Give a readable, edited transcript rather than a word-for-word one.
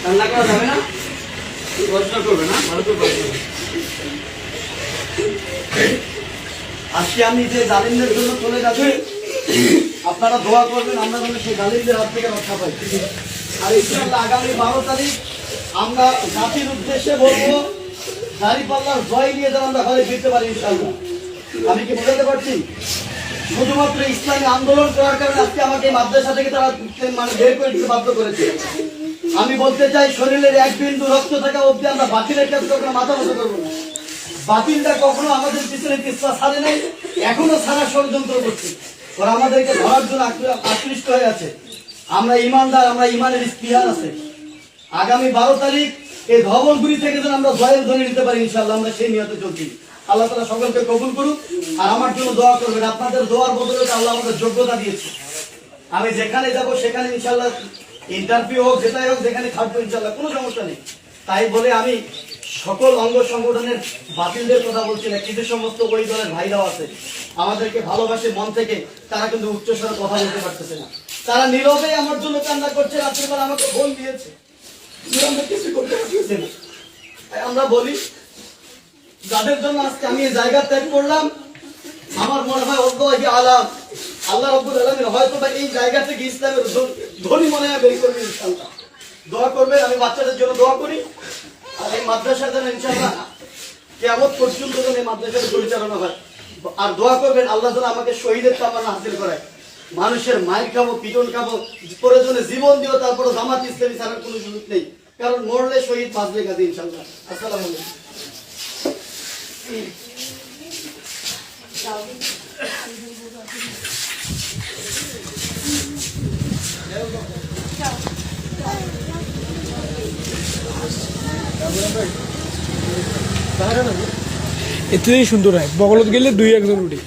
রান্না করা যাবে না, প্রশ্ন করবে না, ভালো করে প্রশ্ন। আজকে আমি যে জালিমদের জন্য চলে যাচ্ছি, আপনারা দোয়া করবেন আমরা যেন সেই জালিমদের হাত থেকে রক্ষা পাই। আর ইনশাআল্লাহ আগামী 12 তারিখ আমরা জাতির উদ্দেশ্যে বলবো, দাঁড়িপাল্লার জয় নিয়ে যেন আমরা ঘরে ফিরতে পারি ইনশাআল্লাহ। আমি কি বোঝাতে পারছি? শুধুমাত্র ইসলামী আন্দোলন করার কারণে আজকে আমাকে মাদ্রাসা থেকে তারা মানে বের করে দিতে বাধ্য করেছে। আমি বলতে চাই, শরীরের এক বিন্দু রক্ত থাকা অবধি আমরা বাতিলের কাছে কখনো মাথা নত করবো না। বাতিলটা কখনো আমাদের পিছনে পিছপা ছাড়ে নাই, এখনো ছাড়া ষড়যন্ত্র করছে। ওরা আমাদেরকে ধরার জন্য আকৃষ্ট হয়ে আছে। আমরা ইমানদার, আমরা ইমানের ইস্তিহার আছে। আগামী 12 তারিখ এই ধবলগুড়ি থেকে যেন আমরা জয়ের ধ্বনি নিতে পারি ইনশাআল্লাহ, আমরা সেই নিয়তে চলছি। আল্লাহ তাআলা সকলকে কবুল করুক। আর আমার জন্য দোয়া করবেন, আপনাদের দোয়ার বদলে আল্লাহ আমাদের যোগ্যতা দিয়েছে। আমি যেখানে যাব সেখানে ইনশাআল্লাহ ইন্টারভিউ হোক, যেটাই হোক, যেখানে থাকবো ইনশাআল্লাহ, কোনো সমস্যা নেই। তাই বলে আমি সকল অঙ্গ সংগঠনের বাতিলদের কথা বলছি না। কিছু সমস্ত ওই দলের ভাইরাও আছে, আমাদেরকে ভালোবাসে মন থেকে, তারা কিন্তু উচ্চস্বরে কথা বলতে পারতেছে না। তারা নীরবে আমার জন্য কান্না করছে, রাত্রিবেলা আমাকে ফোন দিয়েছে, কিছু করতে পারতেছে না। আমরা বলি, যাদের জন্য আজকে আমি এই জায়গা ত্যাগ করলাম, আমার মনে হয় আলাম আল্লাহ রাব্বুল আলামিন হয়তো বা এই জায়গা থেকে ইসলামের ধ্বনি মনে হয় বের করবে ইনশাআল্লাহ। দোয়া করবেন, আমি বাচ্চাদের জন্য দোয়া করি। আর এই মাদ্রাসা যেন ইনশাআল্লাহ কিয়ামত পর্যন্ত যেন এই মাদ্রাসার পরিচালনা হয়। আর দোয়া করবেন আল্লাহ যেন আমাকে শহীদের তামান্না হাসিল করায়। মানুষের মায়ের খাবো, পিটন খাবো, প্রয়োজনে জীবন দিও, তারপরে জামাত ইসলামী ছাড়ার কোনো সুযোগ নেই। কারণ মরলে শহীদ বাঁচবে কাজে ইনশাআল্লাহ। আসসালামু আলাইকুম। এতেই সুন্দর হয়, বগলত গেলে 2-1 জন উঠে।